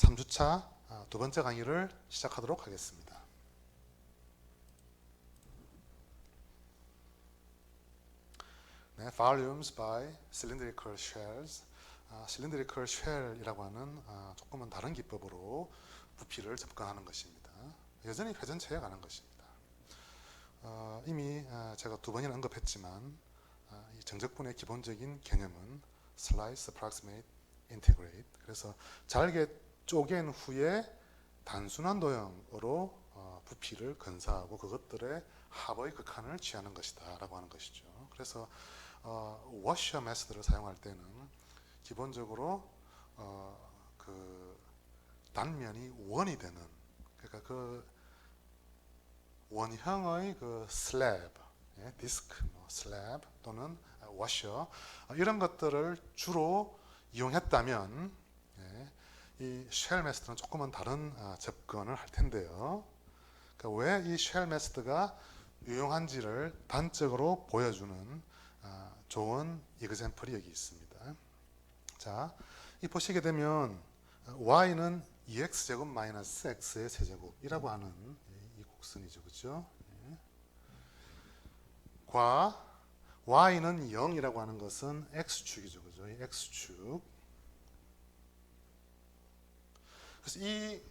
3주차 두 번째 강의를 시작하도록 하겠습니다. 네, volumes by cylindrical shells. cylindrical shell이라고 하는 조금은 다른 기법으로 부피를 접근하는 것입니다. 여전히 회전체에 관한 것입니다. 이미 제가 두 번이나 언급했지만 이 정적분의 기본적인 개념은 slice, approximate, integrate. 그래서 잘게 쪼갠 후에 단순한 도형으로 부피를 건사하고 그것들의 합의 극한을 취하는 것이다 라고 하는 것이죠. 그래서 워셔 메소드를 사용할 때는 기본적으로 그 단면이 원이 되는, 그러니까 그 원형의 그 슬랩, 디스크, 슬랩 또는 워셔 이런 것들을 주로 이용했다면 이 쉘 메소드는 조금은 다른 접근을 할 텐데요. 그러니까 왜 이 쉘 메소드가 유용한지를 단적으로 보여주는 좋은 이그젬플이 여기 있습니다. 자, 이 보시게 되면 y는 2x제곱 마이너스 x의 세제곱이라고 하는 이 곡선이죠, 그렇죠? 과 y는 0이라고 하는 것은 x축이죠, 그죠? 이 x축. 그래서 이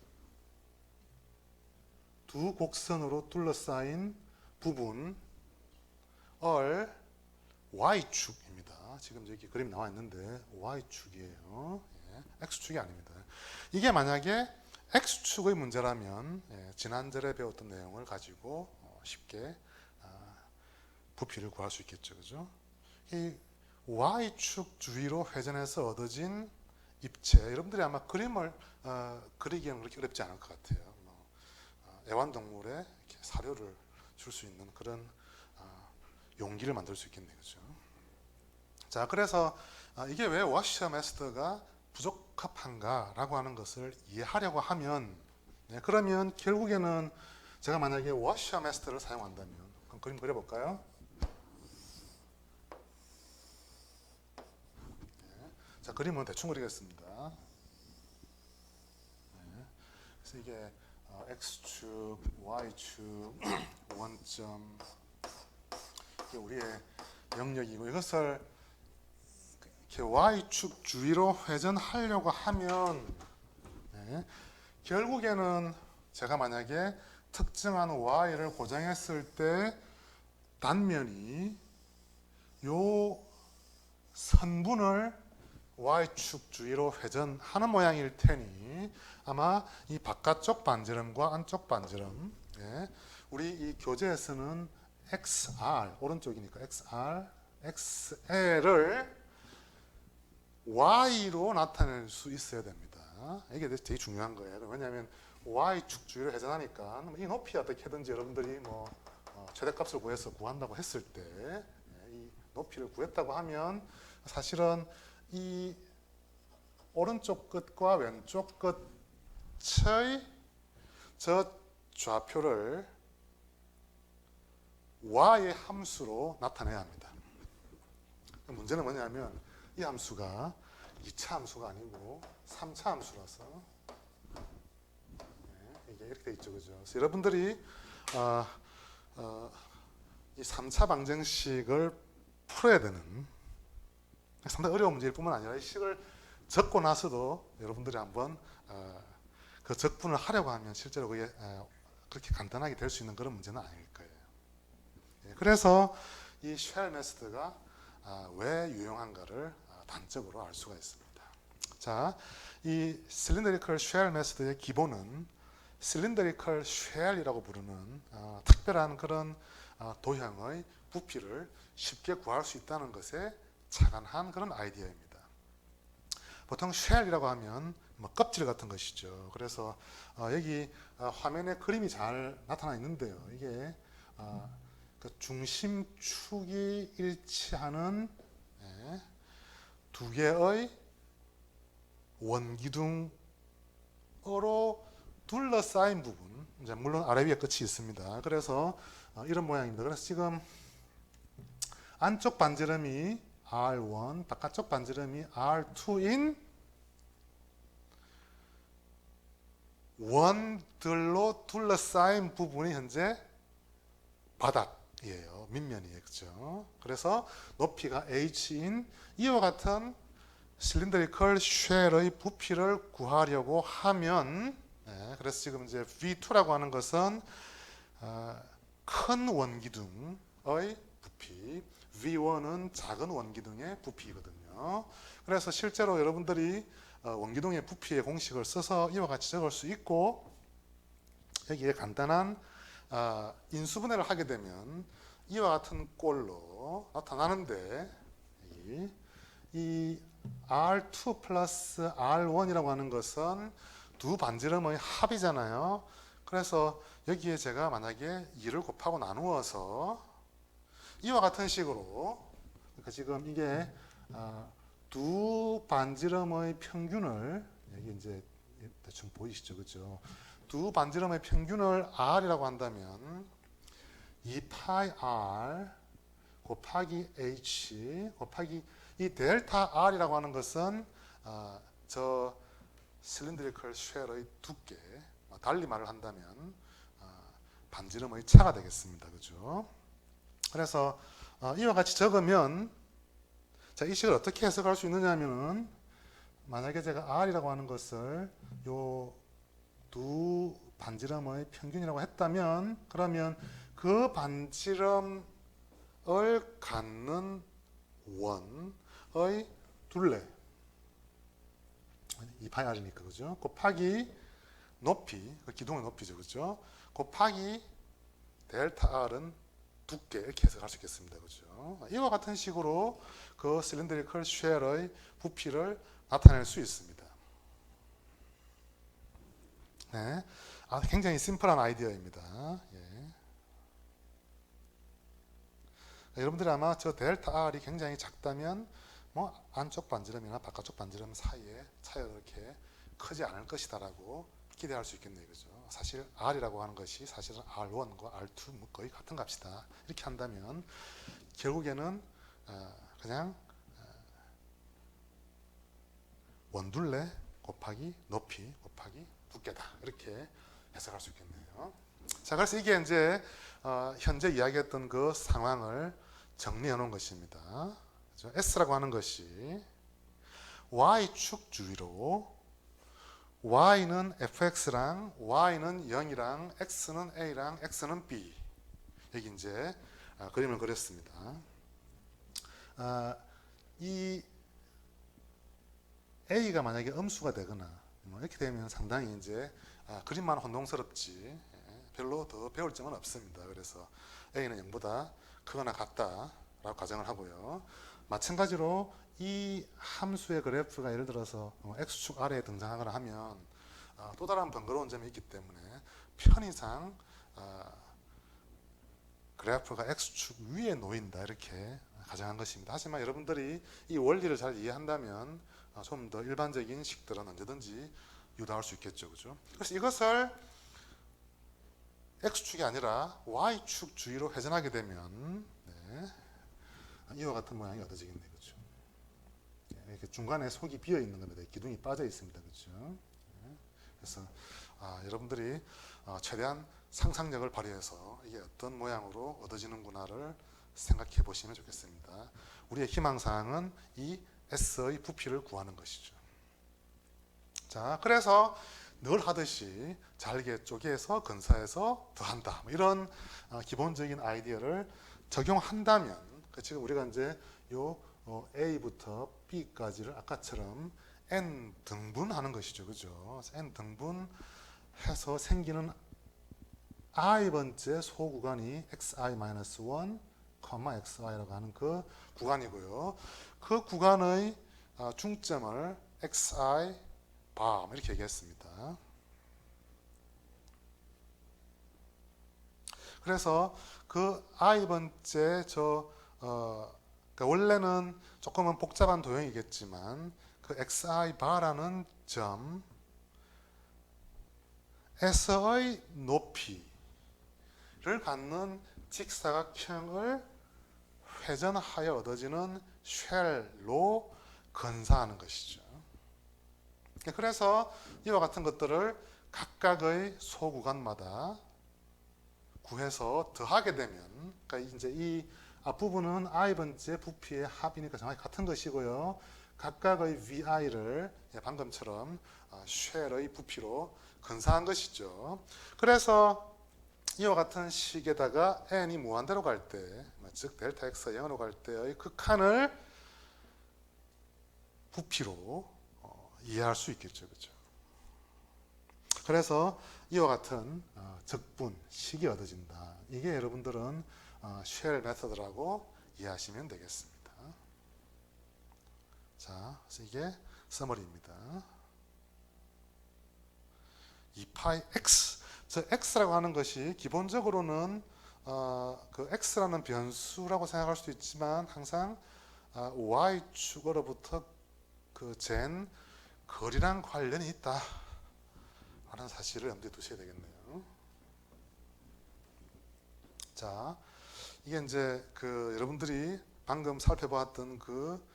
두 곡선으로 둘러싸인 부분을 y축입니다. 지금 여기 그림이 나와 있는데 y축이에요. x축이 아닙니다. 이게 만약에 x축의 문제라면 지난절에 배웠던 내용을 가지고 쉽게 부피를 구할 수 있겠죠, 그죠? 이 y축 주위로 회전해서 얻어진 입체, 여러분들이 아마 그림을 그리기에는 그렇게 어렵지 않을 것 같아요. 애완동물에 이렇게 사료를 줄 수 있는 그런 용기를 만들 수 있겠네요, 그죠? 자, 그래서 이게 왜 워셔 메소드가 부적합한가라고 하는 것을 이해하려고 하면, 그러면 결국에는 제가 만약에 워셔 메소드를 사용한다면, 그럼 그림 그려볼까요? 자, 그림은 대충 그리겠습니다. 그래서 이게 x축, y축, 원점, 이게 우리의 영역이고, 이것을 이렇게 y축 주위로 회전하려고 하면 결국에는 제가 만약에 특정한 y를 고정했을 때 단면이 요 선분을 y축 주위로 회전하는 모양일 테니 아마 이 바깥쪽 반지름과 안쪽 반지름, 우리 이 교재에서는 XR, 오른쪽이니까 XR, XL을 Y로 나타낼 수 있어야 됩니다. 이게 되게 중요한 거예요. 왜냐하면 Y축 주위로 회전하니까 이 높이 어떻게든지 여러분들이 최대값을 구해서 구한다고 했을 때 이 높이를 구했다고 하면 사실은 이 오른쪽 끝과 왼쪽 끝의 저 좌표를 y의 함수로 나타내야 합니다. 문제는 뭐냐면 이 함수가 2차 함수가 아니고 3차 함수라서 이게 이렇게 돼 있죠, 그죠? 그래서 여러분들이 이 3차 방정식을 풀어야 되는 상당히 어려운 문제일 뿐만 아니라 이 식을 적고 나서도 여러분들이 한번 그 적분을 하려고 하면 실제로 그게 그렇게 간단하게 될 수 있는 그런 문제는 아닐 거예요. 그래서 이 쉘 메소드가 왜 유용한가를 단적으로 알 수가 있습니다. 자, 이 cylindrical shell 메소드의 기본은 cylindrical shell이라고 부르는 특별한 그런 도형의 부피를 쉽게 구할 수 있다는 것에 착안한 그런 아이디어입니다. 보통 쉘이라고 하면 껍질 같은 것이죠. 그래서 여기 화면에 그림이 잘 나타나 있는데요. 이게 그 중심축이 일치하는 두 개의 원기둥으로 둘러싸인 부분, 이제 물론 아래 위에 끝이 있습니다. 그래서 이런 모양입니다. 그래서 지금 안쪽 반지름이 R1, 바깥쪽 반지름이 R2인 원들로 둘러싸인 부분이 현재 바닥이에요. 밑면이에요. 그죠? 그래서 높이가 h인 이와 같은 실린더리컬 쉘의 부피를 구하려고 하면 그래서 지금 이제 V2라고 하는 것은 큰 원기둥의 부피, V1은 작은 원기둥의 부피거든요. 그래서 실제로 여러분들이 원기둥의 부피의 공식을 써서 이와 같이 적을 수 있고, 여기에 간단한 인수분해를 하게 되면 이와 같은 꼴로 나타나는데, 이 R2 플러스 R1이라고 하는 것은 두 반지름의 합이잖아요. 그래서 여기에 제가 만약에 2를 곱하고 나누어서 이와 같은 식으로, 그러니까 지금 이게 두 반지름의 평균을, 여기 이제 대충 보이시죠, 그죠? 두 반지름의 평균을 R이라고 한다면 2파이 R 곱하기 H 곱하기 이 델타 R이라고 하는 것은 저 실린드리컬 쉘의 두께, 달리 말을 한다면 반지름의 차가 되겠습니다. 그죠? 그래서 이와 같이 적으면, 자, 이 식을 어떻게 해석할 수 있느냐 하면은, 만약에 제가 R이라고 하는 것을 요 두 반지름의 평균이라고 했다면, 그러면 그 반지름을 갖는 원의 둘레, 2파이 R이니까, 그죠? 곱하기 높이, 그 기둥의 높이죠, 그죠? 곱하기 델타 R은 두께, 이렇게 해석할 수 있겠습니다, 그죠? 이와 같은 식으로 그 실린드리컬 쉘의 부피를 나타낼 수 있습니다. 네, 굉장히 심플한 아이디어입니다. 예. 여러분들이 아마 저 델타 R이 굉장히 작다면 뭐 안쪽 반지름이나 바깥쪽 반지름 사이에 차이가 그렇게 크지 않을 것이다라고 기대할 수 있겠네요. 그죠? 사실 R이라고 하는 것이 사실은 R1과 R2 거의 같은 값이다. 이렇게 한다면 결국에는 그냥 원둘레 곱하기 높이 곱하기 두께다. 이렇게 해석할 수 있겠네요. 자, 그래서 이게 이제 현재 이야기했던 그 상황을 정리해 놓은 것입니다. 그렇죠? S라고 하는 것이 Y축 주위로 Y는 fx랑 Y는 0이랑 X는 A랑 X는 B, 여기 이제 그림을 그렸습니다. 이 A가 만약에 음수가 되거나 이렇게 되면 상당히 이제 그림만 혼동스럽지 별로 더 배울 점은 없습니다. 그래서 A는 0보다 크거나 같다라고 가정을 하고요. 마찬가지로 이 함수의 그래프가 예를 들어서 X축 아래에 등장하거나 하면 또 다른 번거로운 점이 있기 때문에 편의상 그래프가 X축 위에 놓인다, 이렇게 가정한 것입니다. 하지만 여러분들이 이 원리를 잘 이해한다면 좀 더 일반적인 식들은 언제든지 유도할 수 있겠죠. 그죠? 그래서 이것을 X축이 아니라 Y축 주위로 회전하게 되면 이와 같은 모양이 얻어지겠네요. 그죠? 이렇게 중간에 속이 비어 있는 겁니다. 기둥이 빠져 있습니다. 그죠? 그래서 여러분들이 최대한 상상력을 발휘해서 이게 어떤 모양으로 얻어지는구나를 생각해 보시면 좋겠습니다. 우리의 희망사항은 이 S의 부피를 구하는 것이죠. 자, 그래서 늘 하듯이 잘게 쪼개서 근사해서 더한다, 이런 기본적인 아이디어를 적용한다면, 지금 우리가 이제 요 A부터 B까지를 아까처럼 n 등분하는 것이죠. 그죠? n 등분해서 생기는 i번째 소구간이 xi-1, xi라고 하는 그 구간이고요. 그 구간의 중점을 xi 밤 이렇게 얘기했습니다. 그래서 그 i번째 그러니까 원래는 조금은 복잡한 도형이겠지만 그 xi 바라는 점에서의 높이를 갖는 직사각형을 회전하여 얻어지는 쉘로 건사하는 것이죠. 그래서 이와 같은 것들을 각각의 소구간마다 구해서 더하게 되면, 그러니까 이제 이 앞부분은 i번째 부피의 합이니까 정확히 같은 것이고요. 각각의 vi를 방금처럼 쉘의 부피로 근사한 것이죠. 그래서 이와 같은 식에다가 n이 무한대로 갈 때, 즉 델타 x가 0으로 갈 때의 극한을 부피로 이해할 수 있겠죠. 그렇죠? 그래서 이와 같은 적분, 식이 얻어진다. 이게 여러분들은 쉘 메서드라고 이해하시면 되겠습니다. 자, 그래서 이게 서머리입니다. 2파이 x, 저 x라고 하는 것이 기본적으로는 그 x라는 변수라고 생각할 수도 있지만 항상 y축으로부터 그 잰 거리랑 관련이 있다 라는 사실을 염두에 두셔야 되겠네요. 자, 이게 이제 그 여러분들이 방금 살펴보았던 그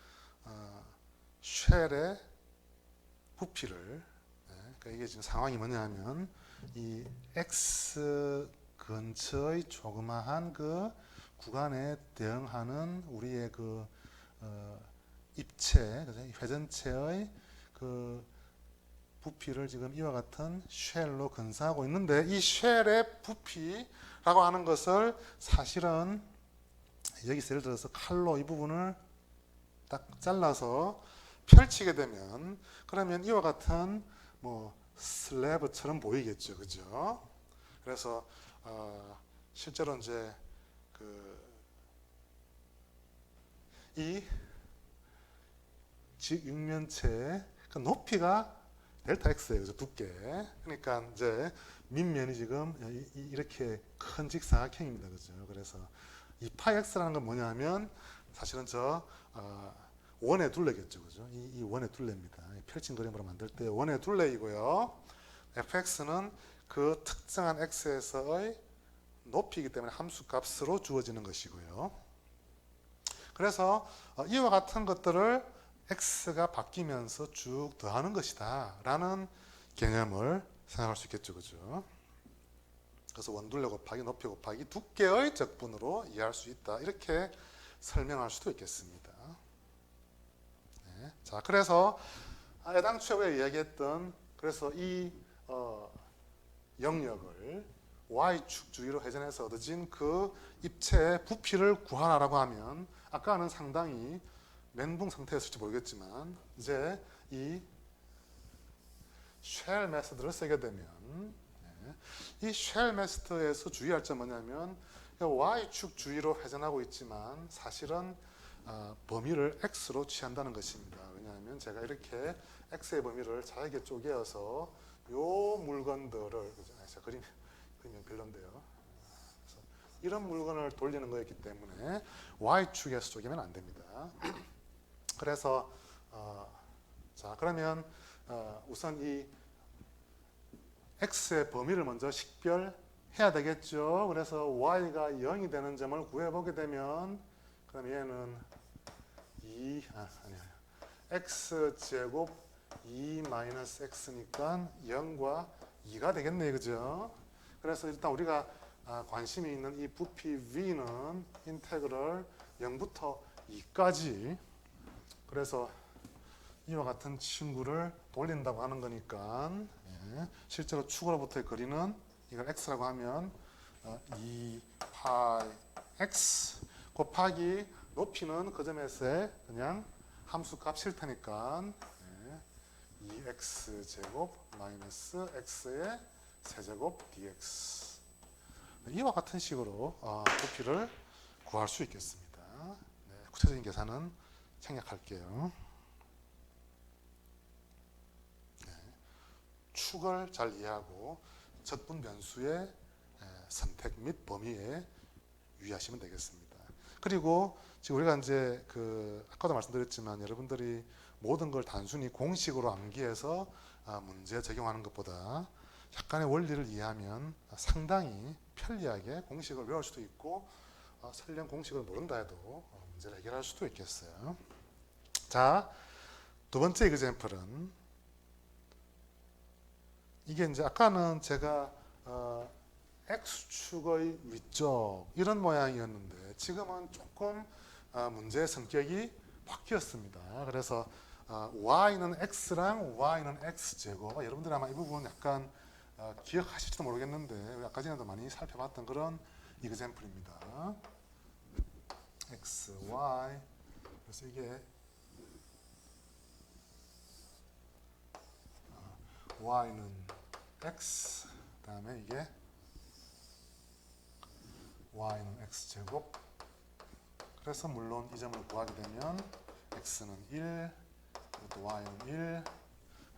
쉘의 부피를, 그러니까 이게 지금 상황이 뭐냐면 이 x 근처의 조그마한 그 구간에 대응하는 우리의 그 입체, 회전체의 그 부피를 지금 이와 같은 쉘로 근사하고 있는데, 이 쉘의 부피라고 하는 것을 사실은 여기서 예를 들어서 칼로 이 부분을 딱 잘라서 펼치게 되면, 그러면 이와 같은 뭐 슬래브처럼 보이겠죠, 그죠? 그래서 실제로 이제 이 직육면체의 그 높이가 델타 x예요, 그죠? 두께. 그러니까 이제 밑면이 지금 이렇게 큰 직사각형입니다, 그죠? 그래서 이 파이 x라는 건 뭐냐면 사실은 저 원의 둘레겠죠, 그죠? 이 원의 둘레입니다. 펼친 그림으로 만들 때 원의 둘레이고요. fx는 그 특정한 x에서의 높이이기 때문에 함수 값으로 주어지는 것이고요. 그래서 이와 같은 것들을 x가 바뀌면서 쭉 더하는 것이다 라는 개념을 생각할 수 있겠죠, 그죠? 그래서 원둘레 곱하기 높이 곱하기 두께의 적분으로 이해할 수 있다, 이렇게 설명할 수도 있겠습니다. 네. 자, 그래서 애당초에 우리가 이야기했던, 그래서 이 영역을 y축 주위로 회전해서 얻어진 그 입체의 부피를 구하라고 하면, 아까는 상당히 멘붕 상태였을지 모르겠지만 이제 이 쉘 메서드를 쓰게 되면, 이 쉘 메서드에서 주의할 점은 뭐냐면 y축 주위로 회전하고 있지만 사실은 범위를 x로 취한다는 것입니다. 왜냐하면 제가 이렇게 x의 범위를 잘게 쪼개어서 요 물건들을, 그림이 별론데요. 이런 물건을 돌리는 거였기 때문에 y축에서 쪼개면 안 됩니다. 그래서 자, 그러면 우선 이 x의 범위를 먼저 식별해야 되겠죠. 그래서 y가 0이 되는 점을 구해보게 되면, 그럼 얘는 x제곱 2-x니까 0과 2가 되겠네요, 그죠? 그래서 일단 우리가 관심이 있는 이 부피 v는 인테그럴 0부터 2까지, 그래서 이와 같은 친구를 돌린다고 하는 거니까, 실제로 축으로부터의 거리는 이걸 x라고 하면 2파이 x 곱하기 높이는 그 점에서의 그냥 함수값 실 테니까 2x 제곱 마이너스 x의 세제곱 dx, 이와 같은 식으로 부피를 구할 수 있겠습니다. 네, 구체적인 계산은 생략할게요. 네, 축을 잘 이해하고 적분 변수의 선택 및 범위에 유의하시면 되겠습니다. 그리고 지금 우리가 이제 아까도 말씀드렸지만 여러분들이 모든 걸 단순히 공식으로 암기해서 문제 적용하는 것보다 약간의 원리를 이해하면 상당히 편리하게 공식을 외울 수도 있고, 설령 공식을 모른다 해도 문제를 해결할 수도 있겠어요. 자, 두 번째 example은 이게 이제 아까는 제가 X축의 위쪽 이런 모양이었는데 지금은 조금 문제의 성격이 바뀌었습니다. 그래서 Y는 X랑 Y는 X제곱. 여러분들 아마 이 부분 약간 기억하실지도 모르겠는데 우리 아까 전에도 많이 살펴봤던 그런 이그젬플입니다. X, Y. 그래서 이게 Y는 X, 그 다음에 이게 Y는 X제곱. 그래서 물론 이 점을 구하게 되면 X는 1, 이것도 Y는 1.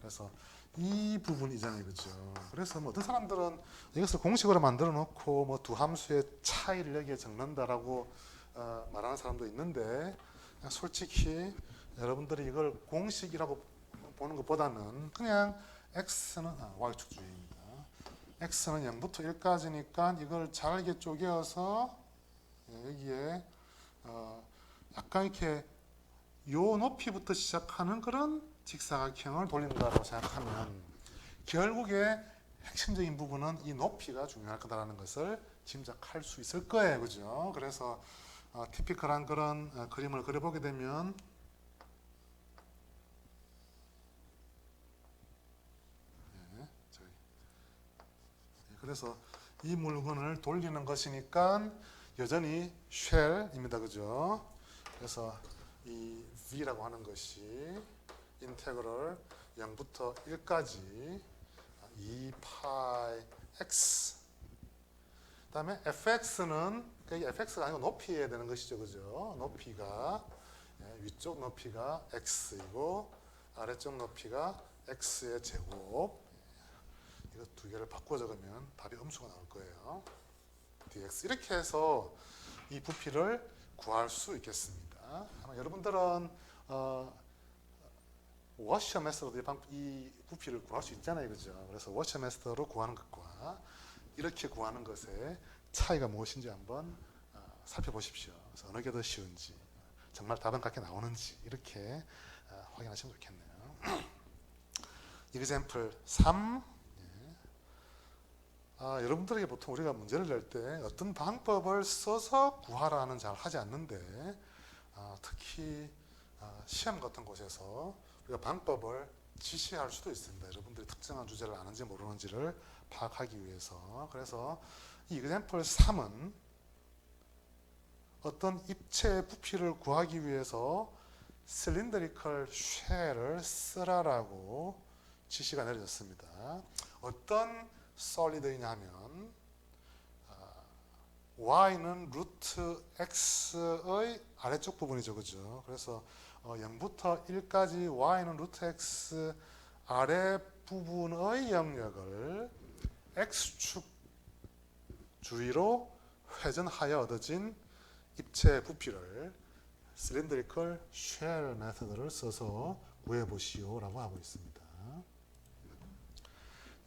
그래서 이 부분이잖아요, 그죠? 그래서 뭐 어떤 사람들은 이것을 공식으로 만들어 놓고 뭐 두 함수의 차이를 여기에 적는다라고 말하는 사람도 있는데 솔직히 여러분들이 이걸 공식이라고 보는 것보다는 그냥 X는 Y축주의입니다. X는 0부터 1까지니까 이걸 잘게 쪼개어서 여기에 약간 이렇게 요 높이부터 시작하는 그런 직사각형을 돌린다고 생각하면 결국에 핵심적인 부분은 이 높이가 중요할 거다라는 것을 짐작할 수 있을 거예요, 그죠? 그래서 티피컬한 그런 그림을 그려보게 되면 그래서 이 물건을 돌리는 것이니까 여전히 쉘입니다, 그죠? 그래서 이 v라고 하는 것이 인테그럴 0부터 1까지 2파이 x. 그다음에 fx는 fx가 아니고 높이에 되는 것이죠, 그죠? 높이가 위쪽 높이가 x이고 아래쪽 높이가 x의 제곱. 이거 두 개를 바꿔 적으면 답이 음수가 나올 거예요. dx. 이렇게 해서 이 부피를 구할 수 있겠습니다. 아마 여러분들은 워셔 메서드 이 부피를 구할 수 있잖아요, 그죠? 그래서 워셔 메서드로 구하는 것과 이렇게 구하는 것의 차이가 무엇인지 한번 살펴보십시오. 그래서 어느 게 더 쉬운지, 정말 답은 같게 나오는지 이렇게 확인하시면 좋겠네요. example 3. 여러분들에게 보통 우리가 문제를 낼 때 어떤 방법을 써서 구하라는 잘 하지 않는데 특히 시험 같은 곳에서 우리가 방법을 지시할 수도 있습니다. 여러분들이 특정한 주제를 아는지 모르는지를 파악하기 위해서. 그래서 이 example 3은 어떤 입체의 부피를 구하기 위해서 cylindrical shell을 쓰라라고 지시가 내려졌습니다. 어떤 solid이냐면 y는 루트 x의 아래쪽 부분이죠, 그죠? 그래서 0부터 1까지 y는 루트 x 아래 부분의 영역을 x축 주위로 회전하여 얻어진 입체 부피를 cylindrical shell 메서드를 써서 구해보시오라고 하고 있습니다.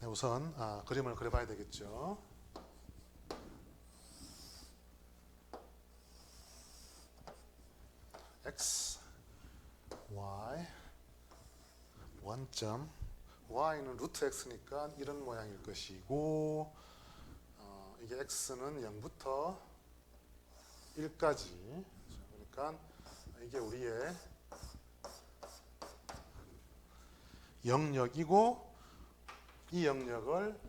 네, 우선 그림을 그려봐야 되겠죠. x, y, 원점, y는 루트 x니까 이런 모양일 것이고 이게 x는 0부터 1까지 그러니까 이게 우리의 영역이고 이 영역을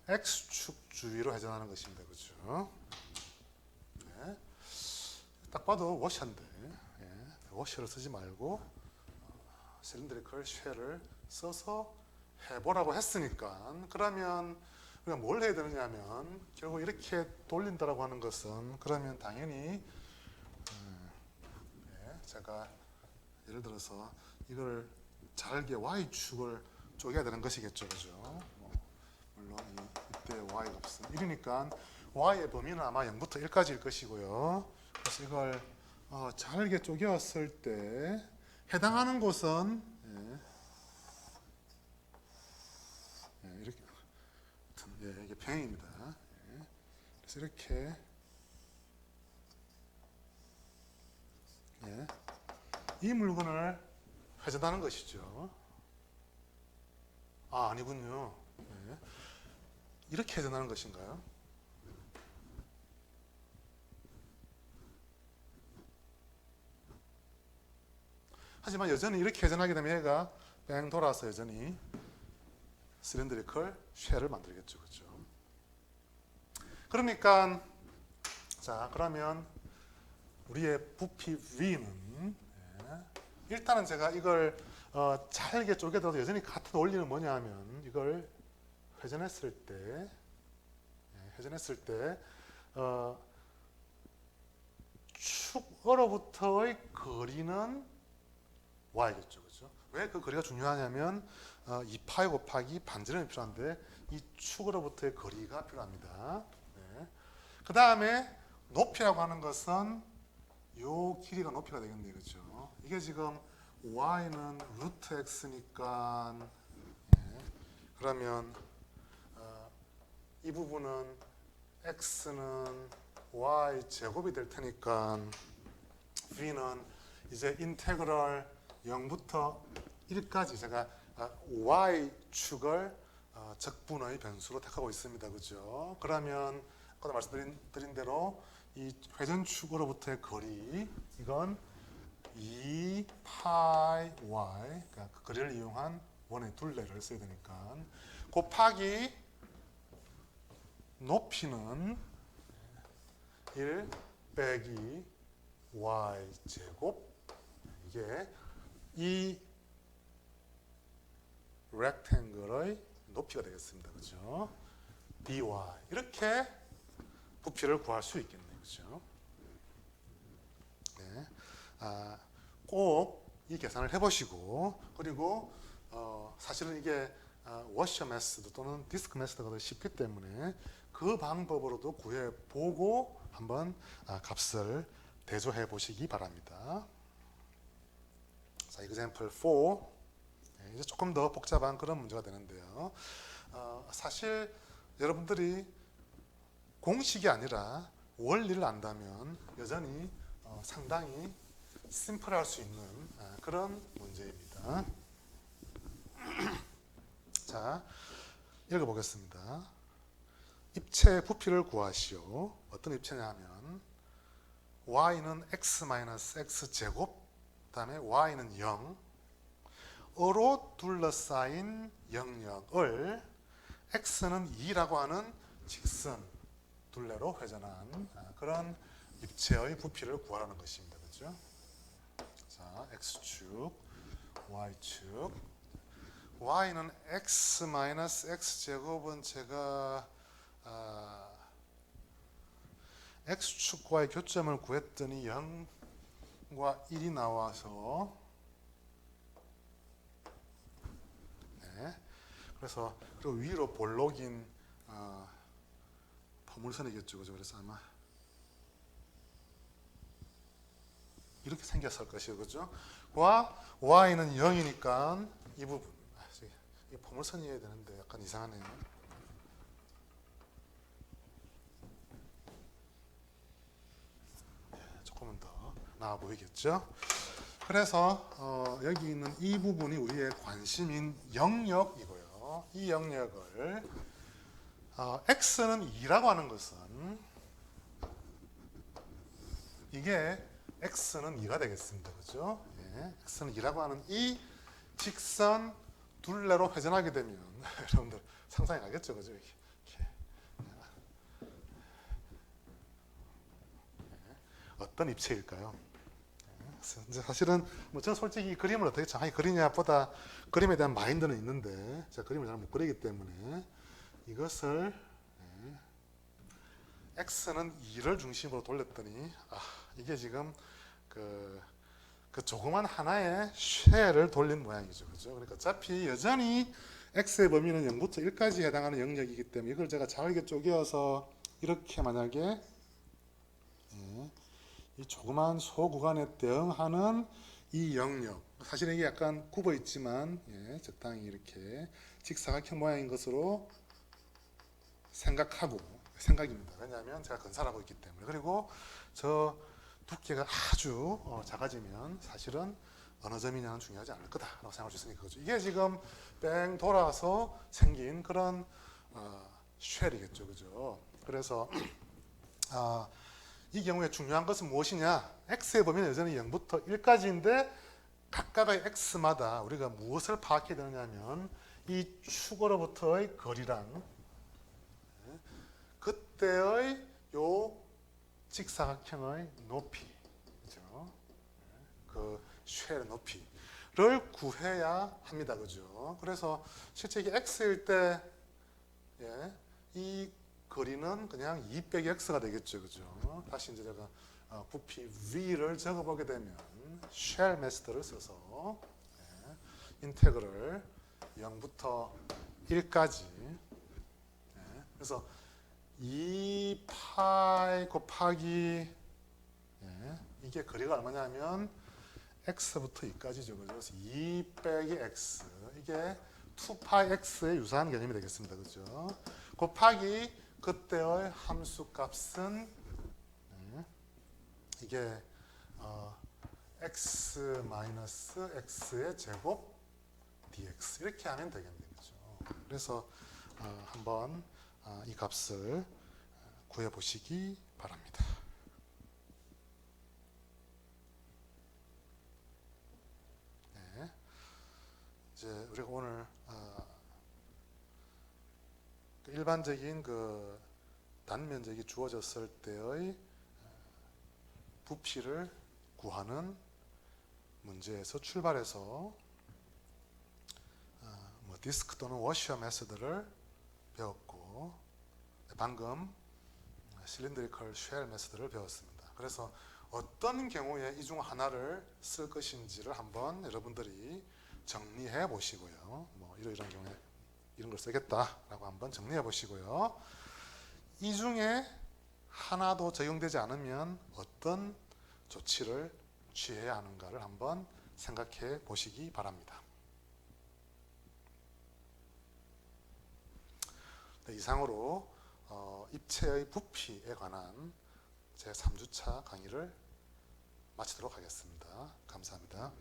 x축 주위로 회전하는 것입니다, 그렇죠? 네. 딱 봐도 워셔인데 워셔를 쓰지 말고 실린드리컬 쉘을 써서 해보라고 했으니까 그러면 우리가 뭘 해야 되느냐 하면 결국 이렇게 돌린다라고 하는 것은 그러면 당연히 제가 예를 들어서 이걸 잘게 y축을 쪼개야 되는 것이겠죠, 그죠? 물론 이때 y가 없음 1이니까 y의 범위는 아마 0부터 1까지일 것이고요. 그래서 이걸 잘게 쪼개었을 때 해당하는 곳은 이렇게 이게 평행입니다. 그래서 이렇게 이 물건을 회전하는 것이죠. 아니군요. 네. 이렇게 회전하는 것인가요? 하지만 여전히 이렇게 회전하게 되면 얘가 뺑 돌아서 여전히 실린드리컬 쉘을 만들겠죠. 그렇죠? 그러니까 자, 그러면 우리의 부피 V는 일단은 제가 이걸 잘게 쪼개들어도 여전히 같은 원리는 뭐냐 하면 이걸 회전했을 때 축으로부터의 거리는 y겠죠. 그렇죠? 왜 그 거리가 중요하냐면 2파이 곱하기 반지름이 필요한데 이 축으로부터의 거리가 필요합니다. 네. 그 다음에 높이라고 하는 것은 요 길이가 높이가 되겠네요. 그렇죠? 이게 지금 y는 루트 x니까 그러면 이 부분은 x는 y 제곱이 될 테니까 v는 이제 인테그럴 0부터 1까지 제가 y축을 적분의 변수로 택하고 있습니다. 그죠? 그러면 아까 말씀드린 대로 이 회전축으로부터의 거리 이건 2파이 y 그러니까 그 거리를 이용한 원의 둘레를 써야 되니까 곱하기 높이는 1 빼기 y 제곱 이게 이 rectangle의 높이가 되겠습니다. 그죠? dy 이렇게 부피를 구할 수 있겠네요. 그죠? 네. 꼭 이 계산을 해보시고 그리고 사실은 이게 워셔 메소드 또는 디스크 메소드가 더 쉽기 때문에 그 방법으로도 구해보고 한번 값을 대조해 보시기 바랍니다. 자, example 4 이제 조금 더 복잡한 그런 문제가 되는데요. 사실 여러분들이 공식이 아니라 원리를 안다면 여전히 상당히 심플할 수 있는 그런 문제입니다. 자, 읽어보겠습니다. 입체의 부피를 구하시오. 어떤 입체냐 하면 y는 x 제곱 그 다음에 y는 0 어로 둘러싸인 영역을 x는 2라고 하는 직선 둘레로 회전한 그런 입체의 부피를 구하라는 것입니다. 그렇죠? 자, x축, y축. y는 x 제곱은 제가 x축과의 교점을 구했더니 0과 1이 나와서 네. 그래서 그리고 위로 볼록인 포물선이겠죠. 그죠? 그래서 아마 이렇게 생겼을 것이요. 그죠? y는 0이니까 이 부분 이 포물선이어야 되는데 약간 이상하네요. 조금은 더 나아 보이겠죠? 그래서 여기 있는 이 부분이 우리의 관심인 영역이고요. 이 영역을 x는 2라고 하는 것은 이게 x는 2가 되겠습니다. 그죠? 예, x는 2라고 하는 이 직선 둘레로 회전하게 되면 여러분들 상상이 가겠죠? 그죠? 이렇게. 어떤 입체일까요? 이제 사실은 뭐 저는 솔직히 그림을 어떻게 정확히 그리냐보다 그림에 대한 마인드는 있는데 제가 그림을 잘 못 그리기 때문에 이것을 x는 2를 중심으로 돌렸더니 이게 지금 그 조그만 하나의 쉘을 돌린 모양이죠. 그죠? 그러니까 어차피 여전히 x의 범위는 0부터 1까지 해당하는 영역이기 때문에 이걸 제가 잘게 쪼개어서 이렇게 만약에 이 조그만 소구간에 대응하는 이 영역 사실은 이게 약간 굽어 있지만 적당히 이렇게 직사각형 모양인 것으로 생각입니다. 왜냐하면 제가 건설하고 있기 때문에. 그리고 저 두께가 아주 작아지면 사실은 어느 점이냐는 중요하지 않을 거다라고 생각할 수 있으니까 그죠. 이게 지금 뺑 돌아서 생긴 그런 쉘이겠죠, 그죠. 그래서 이 경우에 중요한 것은 무엇이냐? x의 범위는 여전히 0부터 1까지인데 각각의 x마다 우리가 무엇을 파악해야 되느냐면 이 축으로부터의 거리랑 그때의 요 직사각형의 높이, 그죠? 그 쉘의 높이를 구해야 합니다, 그죠? 그래서 실제 이게 x일 때, 이 거리는 그냥 2 빼기 x가 되겠죠, 그죠? 다시 이제 제가 부피 v를 적어보게 되면 쉘 메스터를 써서 인테그럴 0부터 1까지, 그래서 2파이 곱하기 이게 거리가 얼마냐면 x부터 2까지죠. 그래서 2 빼기 x 이게 2파이 x에 유사한 개념이 되겠습니다. 그죠? 곱하기 그때의 함수 값은 이게 x 마이너스 x의 제곱 dx 이렇게 하면 되겠네요. 그죠? 그래서 한번 이 값을 구해 보시기 바랍니다. 네. 이제 우리가 오늘 일반적인 그 단면적이 주어졌을 때의 부피를 구하는 문제에서 출발해서 디스크 또는 워셔 메소드를 배웠고 방금 실린드리컬 쉘 메소드를 배웠습니다. 그래서 어떤 경우에 이 중 하나를 쓸 것인지를 한번 여러분들이 정리해 보시고요. 뭐 이런 경우에 이런 걸 쓰겠다라고 한번 정리해 보시고요. 이 중에 하나도 적용되지 않으면 어떤 조치를 취해야 하는가를 한번 생각해 보시기 바랍니다. 네, 이상으로 입체의 부피에 관한 제 3주차 강의를 마치도록 하겠습니다. 감사합니다.